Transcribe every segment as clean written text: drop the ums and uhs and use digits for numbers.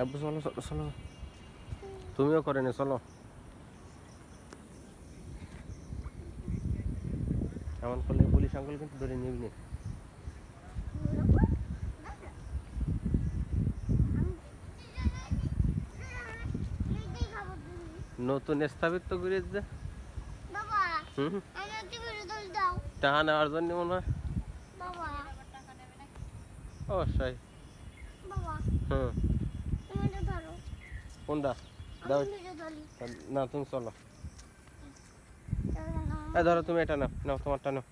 আব্বু চলো চলো চলো, তুমিও করে নি, চলো। এমন করলে পুলিশ আঙ্কেল কিন্তু ধরে নিবি। নতুন স্থাপিত করে যে টাকা নেওয়ার জন্য মনে হয় অবশ্যই। হুম, কোনটা দাও? না তুমি চলো, ধরো তুমি এটা নাও, নাও তোমারটা নাও,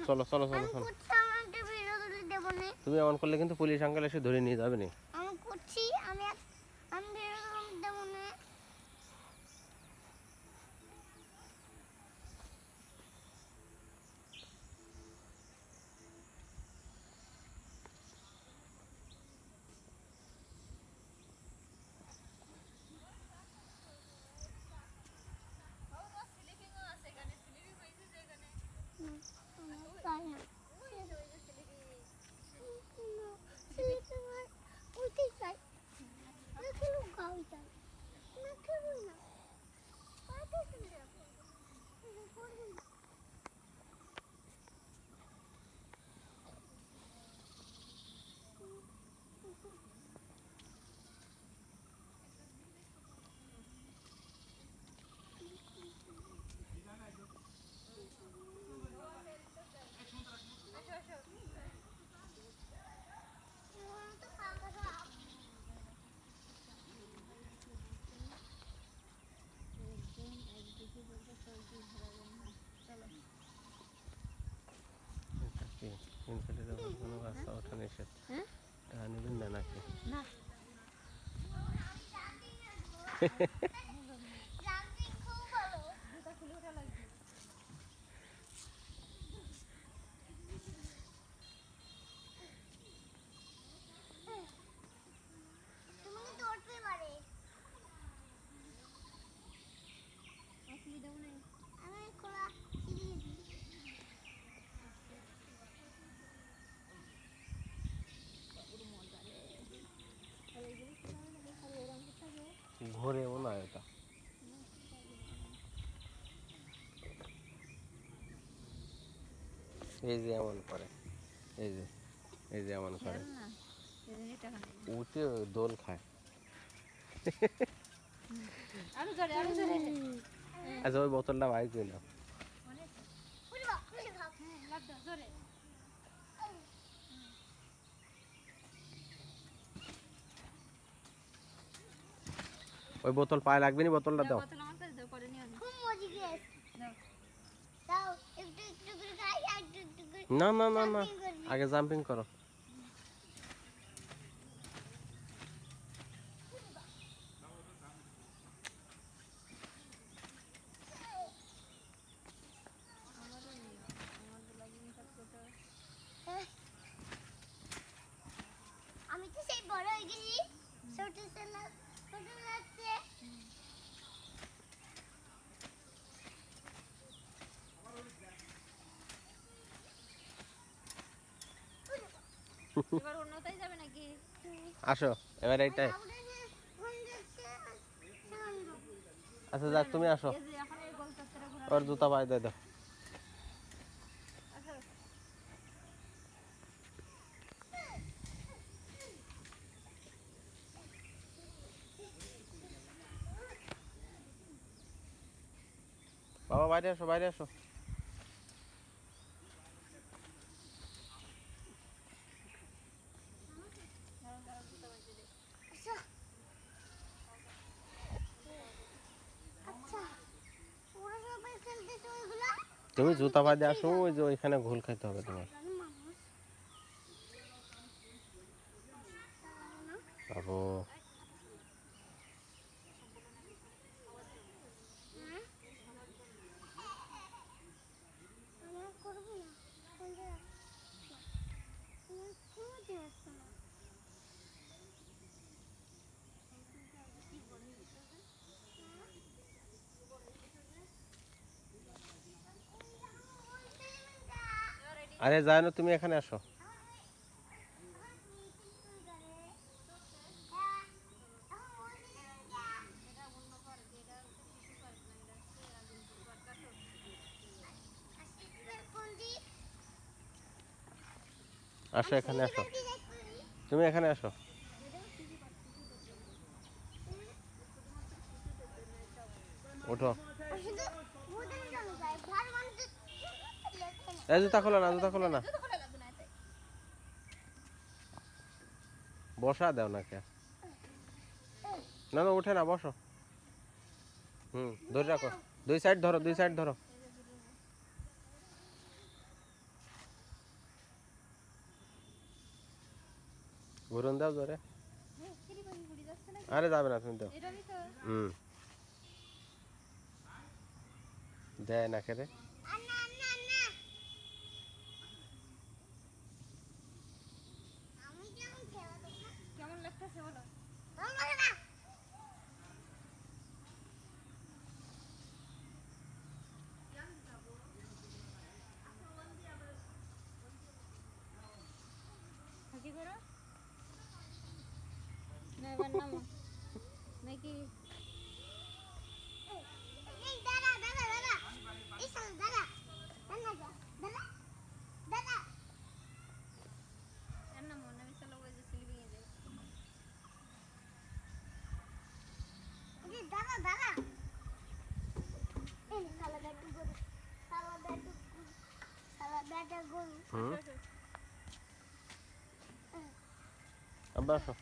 চলো চলো চলো চলো। তুমি এমন করলে কিন্তু পুলিশ আঙ্কেল এসে ধরে নিয়ে যাবে না। কোনো রাস্তা ওঠা নিষেধ, টাকা নেবেন না নাকি? ঘোরে মনে হয় এটা। এই যে এমন করে, এই যে এই যে এমন করে, উঠে দোল খায়। আচ্ছা ওই বোতলটা বাইক দিল। ওই বোতল পায়ে লাগবে না, বোতলটা দাও। না না না না, আগে জাম্পিং করো। আমি তো সেই বড় হয়ে গেছি, ছোট ছেলে ছোট লাগছে। এবার অন্যটাই যাবে নাকি? আসো এবার এইটাই। আচ্ছা যাক তুমি আসো, ওর জুতা পায়ে দিয়ে দাও। বাবা বাইরে আসো, বাইরে আসো। তুমি জুতা পায়ে দিয়ে আসো, ওই যে ওইখানে ঘোল খাইতে হবে তোমার। বাবু আরে যায় না, তুমি এখানে আসো। আসো এখানে আসো, তুমি এখানে আসো। ওঠো। এই জুতা খোলো না, জুতা খোলো না, বসা দাও না কে। না না উঠে না, বসো। ধরে রাখো, দুই সাইড ধরো, দুই সাইড ধরো। ঘুরন দাও জোরে। আরে যাবে না, তুমি দাও। দেয় না খেলে। কেমন লাগতেছে বলো? কি করো না এবার নামো নাকি? দাদা দাদা দাদা এই সাল দাদা দাদা দাদা দাদা এর নাম মনে বিশাল ওই যে স্লিপিং এ যায়। এই দাদা দাদা এই সালা ব্যাটু গরু, সালা ব্যাটু গরু, সালা ব্যাটু গরু। আব্বা আসো।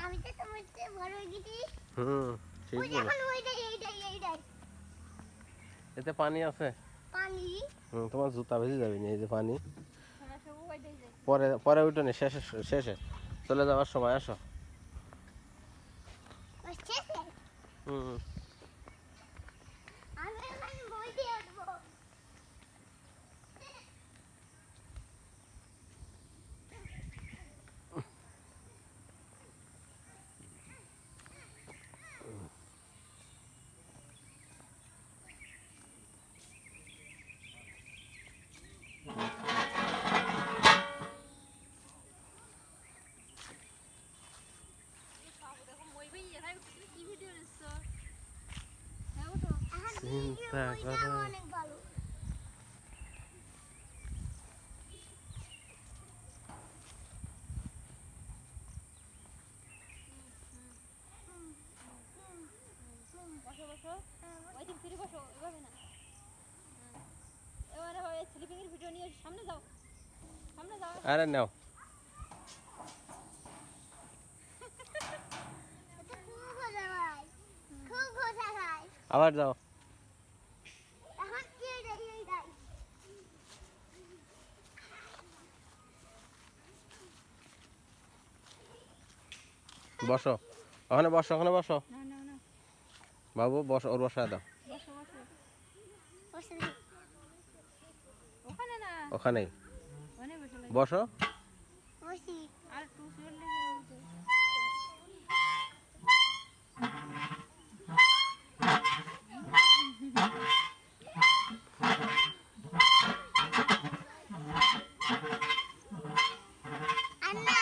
আমি তো তোমার চেয়ে বড় হয়ে গেছি। ঠিক ওই বলো। এখন এইটাই এতে পানি আছে। পানি। তোমার জুতা ভেজে যাবে না, এই যে পানি। হ্যাঁ সব ওইটাই যায়। পরে পরে উঠো নি, শেষে শেষে চলে যাওয়ার সময় আসো। ওই শেষে হুম আমি এখন বই দিয়ে উঠবো। চিন্তা করো। অনেক ভালো। বসো বসো ওই দিক ফিরে বসো, এভাবে না। এবারে হয় স্লিপিং এর ভিডিও নিয়ে সামনে যাও, সামনে যাও। আরে নাও। এটা খুব মজা ভাই, খুব মজা ভাই। আবার যাও। এখন কি এইটাই বসো ওখানে, বসো ওখানে, বসো না না না বাবু, বসো, ওর বসায় দাও। বসো বসো বসে ওখানে না, ওখানেই ওখানে বসে বসো। বসি আর টু চললে আন্না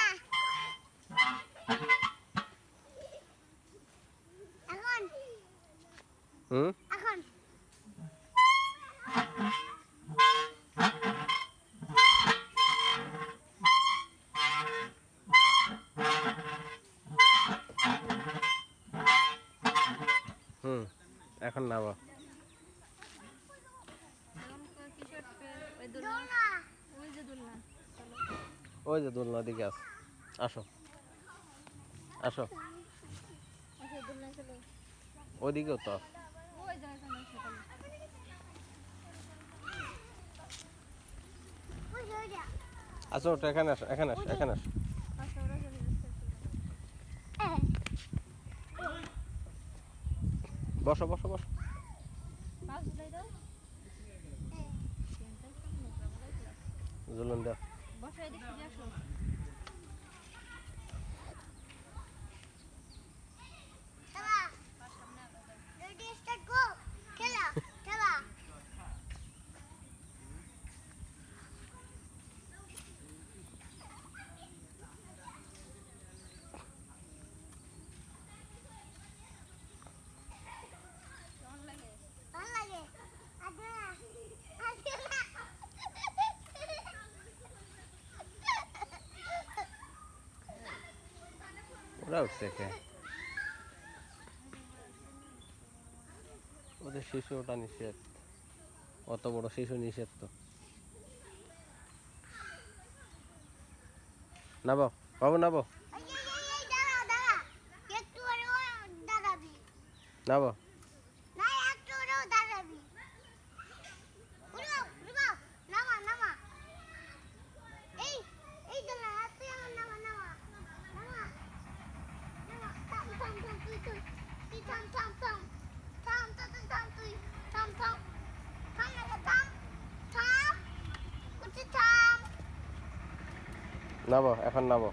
এখন এখন এখন নামো। দোলনা ওই যে দোলনা দিকে আছে, আসো আসো। ওইদিকেও তো আছে। আসো ওটা, এখানে আসো, এখানে আসো, এখানে আসো। বসো বসো বসো। ঝুলন দাও। বসো এদিক ফিরে আসো। রেডি স্টার্ট গো, খেলা খেলা। ভালো লাগে আগে আগে না ওরা উঠছে কে ওদের শিশু ওটা নিষেধ অত বড় শিশু নিষেধ তো নাবো বাবু নাবো এই দাঁড়া দাঁড়া একটু ওরেও দাঁড়াবি নাবো না একটু ওরেও দাঁড়াবি উড়াও উড়াও নামা নামা এই এই দাঁড়া তুই আমার নামা নামা নামা নামা থাম থাম থাম তুই তুই তুই থাম থাম থাম থাম তুই থাম তুই থাম থাম থাম না থাম থাম উঠে থাম নাবো এখন নাবো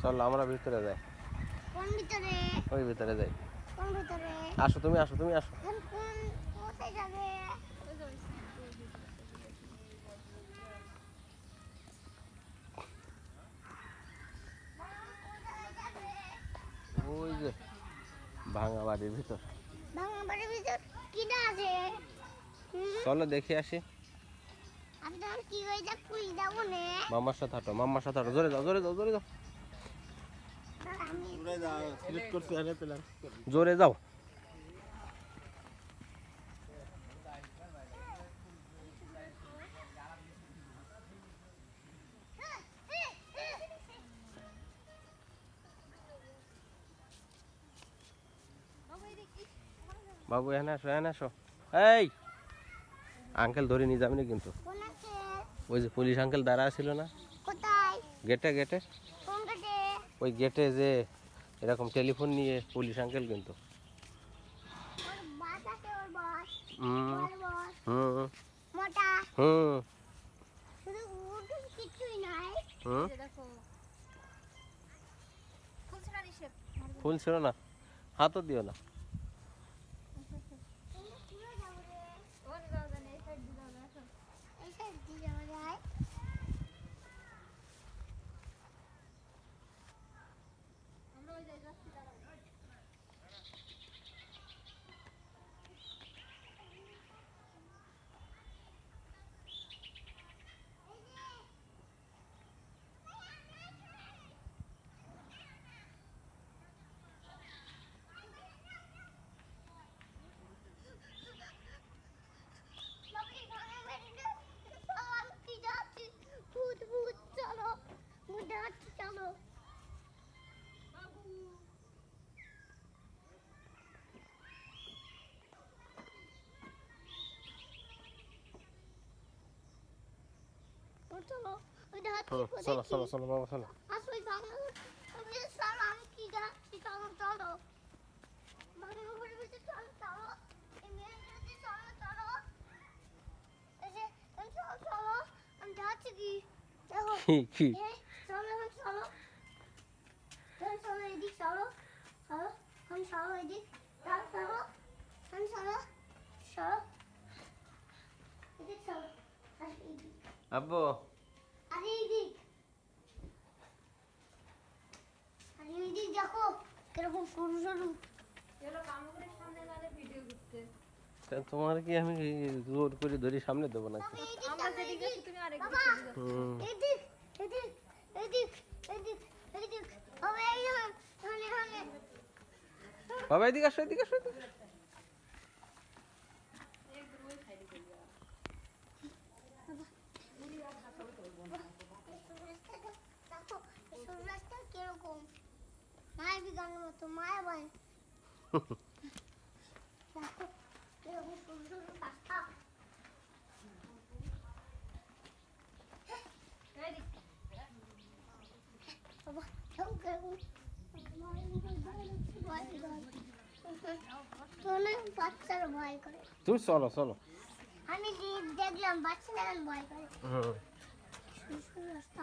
চল আমরা ভিতরে যাই কোন ভিতরে ওই ভিতরে যাই কোন ভিতরে আসো তুমি আসো তুমি আসো কোন কোন কোথায় যাবে ওই যে ভাঙা বাড়ির ভিতর ভাঙা বাড়ির ভিতর কিনা আছে চলো দেখে আসি আমি তখন কি হয়ে যা পুই যাবো নে মামার সাথে হাঁটো মামার সাথে হাঁটো জোরে যাও জোরে যাও জোরে যাও আমি জোরে যাও বাবু এখানে আসো এখানে আসো এই আঙ্কেল ধরে নিয়ে যাবে না কিন্তু কোন আছে ওই যে পুলিশ আঙ্কেল দাঁড়া ছিল না কোথায় গেটে গেটে কোন কাটে ওই গেটে যে এরকম টেলিফোন নিয়ে পুলিশ আঙ্কেল কিন্তু ওর বাস আছে ওর বাস হুম ওর বাস হুম মোটা হুম শুধু উঠুন কিছুই নাই হুম দেখো ফুলছড়া নিষেধ ফুল ছিল না হাতও দিও না এই সাইড দিয়ে যাওয়া যায় চলো চলো ওই চলো চলো চলো চলো বাবা চলো আসলে বাংলা আমি স্যার আমি কি যাচ্ছি চলো চলো বাংলা ঘুরে বেঁচে চলো চলো এই মেয়েদের চলো চলো এই যে চলো চলো আমি যাচ্ছি কি দেখো কি চলো এখন চলো চলো এদিক চলো চলো আমি চলো এদিক চলো চলো আমি চলো চলো এদিক চলো আর এদিক আব্বু আরে এদিক আরে এদিক দেখো কিরকম সরু সরু তা তোমার কি আমি জোর করে ধরে সামনে দেবো নাকি হুম এদিক এদিক এদিক এদিক এদিক হবে এই হনে হনে বাবা এদিকে আসো এদিকে আসো এদিকে আসো। দেখো সরু রাস্তা কিরকম মায়ের বিজ্ঞানের মতো মায়া বাই দেখো কিরকম সরু সরু রাস্তা বাবা দেখো কিরকম অনেক বাচ্চারা ভয় করে তুমি চলো চলো আমি দেখলাম বাচ্চারা ভয় করে হুম সরু সরু রাস্তা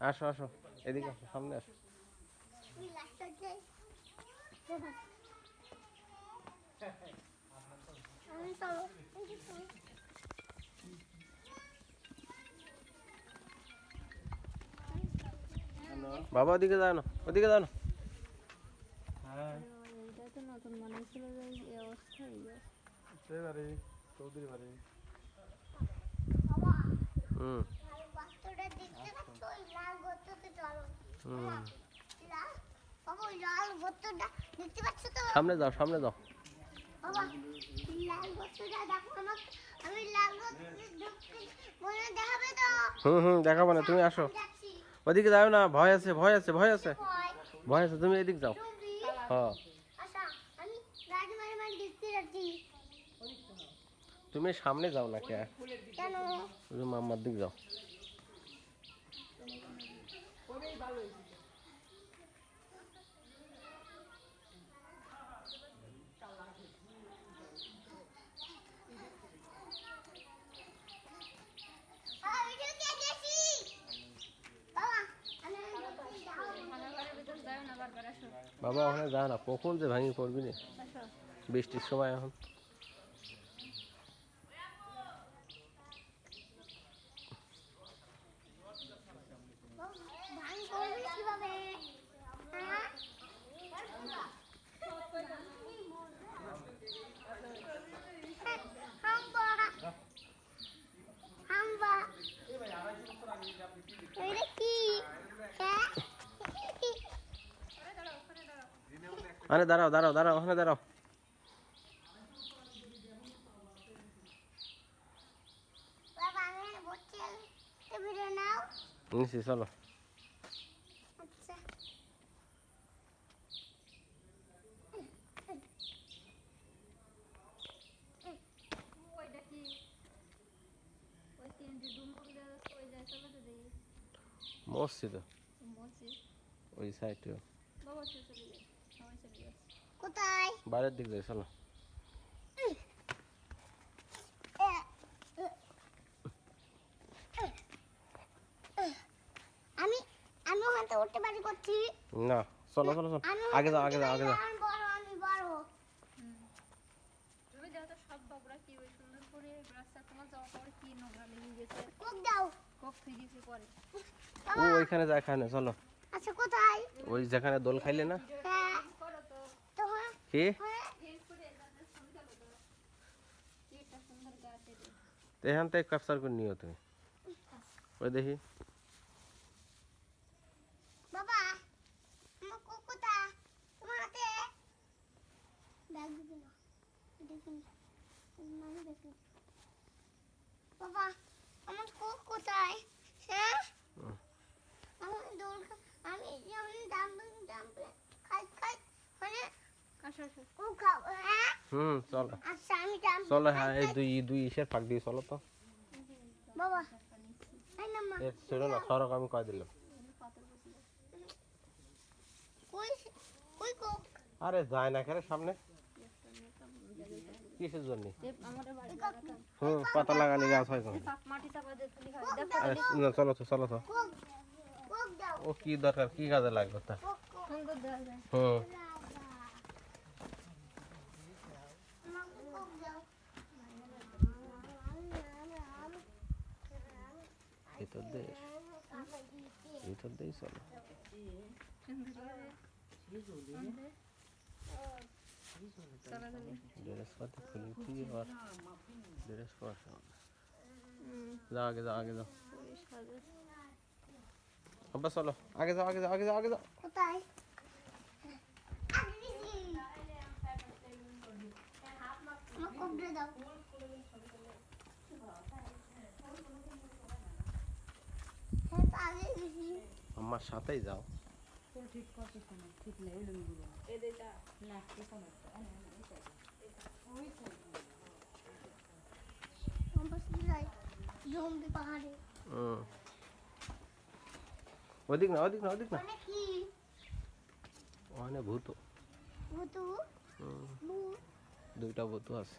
আসো আসো এদিকে আসো সামনে আসো আমি চলো এই যে চলো। বাবা ওদিকে যাও না, ওদিকে যাও না। এইটা তো নতুন মনে ছিল যে এই অবস্থা হয়ে যায়। বাবা হুম লাল গর্তটা দেখতে পাচ্ছ? ওই লাল গর্ততে চলো। হুম লাল বাবা ওই লাল গর্তটা দেখতে পাচ্ছ তো? সামনে যাও, সামনে যাও। বাবা লাল গর্তটা দেখো আমার, আমি লাল গর্ততে ঢুকতে মনে দেখাবে তো? হুম দেখাবো না, তুমি আসো। আমি যাচ্ছি। ওদিকে যাও না, ভয় আছে, ভয় আছে, ভয় আছে, ভয় ভয় আছে, তুমি এদিক যাও। তুমি হ্যাঁ আচ্ছা আমি গাড়ি মারি মারি দেখতে যাচ্ছি। তুমি সামনে যাও না কে, কেন? তুমি মাম্মার দিক যাও। আমি ঢুকে গেছি। বাবা আমি ঢুকে যাও। আমার ঘরের ভিতর যাও না, বারবার আসো। বাবা ওখানে যাও না, কখন যে ভাঙি পড়বি না, আসো। বৃষ্টির সময় এখন। ভাঙ করবি কিভাবে? হ্যাঁ? হাম্বা হাম্বা এটা কি? হ্যাঁ? আরে দাঁড়াও দাঁড়াও দাঁড়াও, ওখানে দাঁড়াও। বাবা আমি বলছি ভিডিও নাও। নিচে চলো। আচ্ছা ওইটা কি? ওই তিনটি ডুমডুম দেওয়া যাচ্ছে, ওই যায় চলো তো দেখি। মসজিদ বলছি ওই সাইডে, বাবা সে চলে যায়, সবাই চলে যাচ্ছে। কোথায়? বাইরের দিক যাই চলো। আমি আমি ওখান থেকে উঠতে পারি করছি। না চলো চলো চলো, আমি আগে যাও আগে যাও আগে যাও। আমি বড় আমি বড়। তুমি দেখো তো সব বাবুরা কি ওই সুন্দর করে রাস্তা, তোমার যাওয়া পরে কি নোংরা লেগে গেছে, কোক দাও। কক ফিরে গেছে পরে। ও ওইখানে যায়, খানে চলো। আচ্ছা কোথায়? ওই যেখানে দোল খাইলে না, হ্যাঁ করো তো তো হ্যাঁ কি হ্যাঁ ফেস করে যাতে সুন্দর হলো তো, কি একটা সুন্দর গাছ এটা। তো এখান থেকে ক্যাপচার করে নিও তুমি। ওই দেখি বাবা আমার কোক কোথায়? তোমার হাতে ব্যাগ দিবি না দেখি না দেখি। বাবা আমার কোক কোথায়? হ্যাঁ আমার দৌড় আমি যেমন ডাম্পলিং খাই খাই মানে আসো আসো। কোক খাবো। হ্যাঁ চলো আচ্ছা আমি ডাম্পলিং চলো। হ্যাঁ এই দুই দুই ইসের ফাঁক দিয়ে চলো তো। বাবা আই না মা এ ছেড়ো না, সরক আমি কয় দিলাম। কই কই কোক? আরে যায় না কেন সামনে, কিসের জন্য? আমাদের বাড়ি পাতা লাগালে গাছ হয় কেন? মাটি চাপা দিয়ে তুলি খাই দেখো। আরে না চলো তো চলো তো। কোক কোক দাও। ও কি দরকার, কি কাজে লাগবে তা? কোক কোক সুন্দর দেখা যায়। আমাকে কোক দাও। ভিতর দিয়ে ভিতর দিয়ে চলো। ড্রেস পাতি খুলে কি আর ড্রেস পরছো? যাও আগে যাও আগে যাও। আব্বা চলো আগে যাও আগে যাও আগে যাও আগে যাও। কোথায়? আমার কোক দিয়ে দাও। হ্যাঁ তো আগে গেছি। আমার সাথেই যাও। আমার পাশে যাই জম্বি পাহাড়ে। ওদিক না ওদিক না ওদিক না, মানে কি? ওখানে ভূত। ভূতু ভূত। দুইটা ভূত আছে।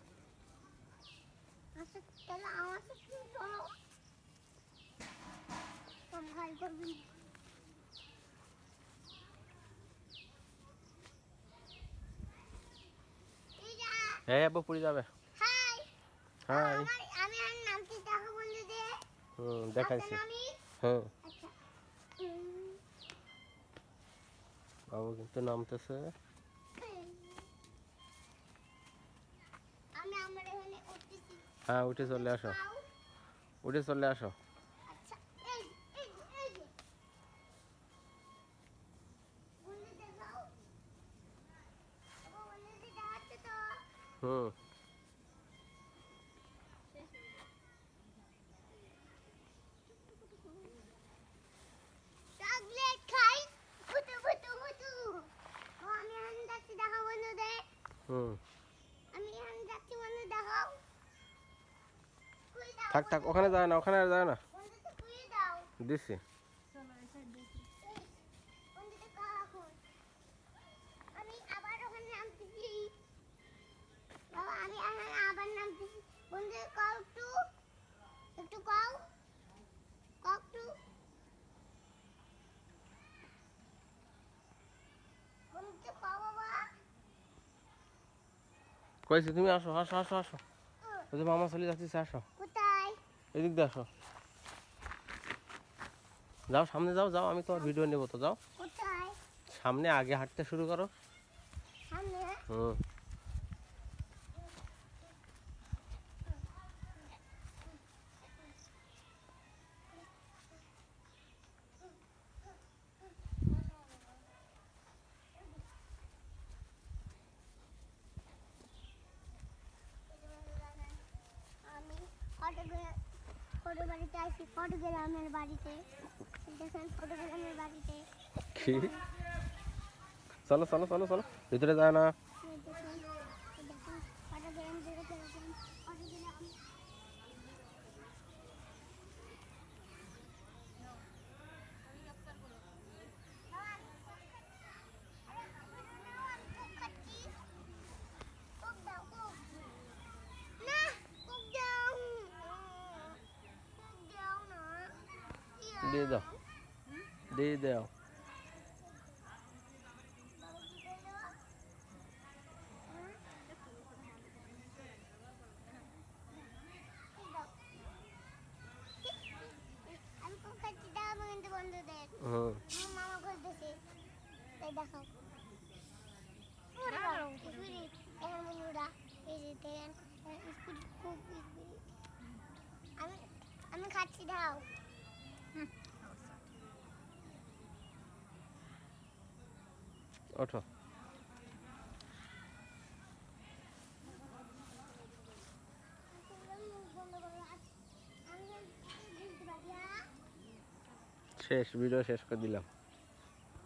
আচ্ছা তাহলে আমার সাথে চলো। তোর ভয় করবি না। হ্যাঁ আব্বু পুরি যাবে। High high. আমি আর নামটি দেখো বন্ধুদের। দেখাইছি। আপনার নামই? হ্যাঁ আচ্ছা বাবু কিন্তু নামতেছে। আমি আমার এখানে উঠতেছি। হ্যাঁ উঠে চলে আসো, খাও। উঠে চলে আসো। আচ্ছা এই এই যে বন্ধু দেখাও। বন্ধু দেখাচ্ছে তো। হুম চকলেট খাই ফুটু ফুটু ফুটু। আমি এখন যাচ্ছি দেখো বন্ধুদের। হুম আমি এখন যাচ্ছি বন্ধু দেখাও। কুই দাও থাক থাক, ওখানে যায় না, ওখানে আর যায় না। বন্ধুদের কুই দাও। দিচ্ছি। চলো এই সাইড দেখি। বন্ধুদের কাও এখন। আমি আবার ওখানে নামতেছি। বাবা আমি এখন আবার নামতেছি। বন্ধুদের কাও একটু কাও একটু। বন্ধুদের কাও বাবা। কইছি তুমি আসো, আসো আসো আসো। ওই যে মামা চলে যাচ্ছে, আসো কোথায়? এদিক দিয়ে আসো। যাও সামনে যাও, যাও আমি তোমার ভিডিও নেবো তো, যাও কোথায়? সামনে আগে হাঁটতে শুরু করো। সামনে? হুম আমি ফটোগ্রামের বাড়িতে আছি, ফটোগ্রামের বাড়িতে। দেখেন ফটোগ্রামের বাড়িতে। কি? চলো চলো চলো চলো, ভিতরে যায় না। এই দেখেন ফটোগ্রাম দেখে ফটোগ্রাম। দিয়ে দাও, দিয়ে দাও। আমি খুব খাচ্ছি দেখাবো কিন্তু বন্ধুদের। হুম আমার মামা করতেছে, তাই দেখাও। স্পিরিট এখন বন্ধুরা এই যে দেখেন স্পিরিট খুব স্পিরিট। আমি খাচ্ছি দাও। ওঠো। শেষ, ভিডিও শেষ করে দিলাম।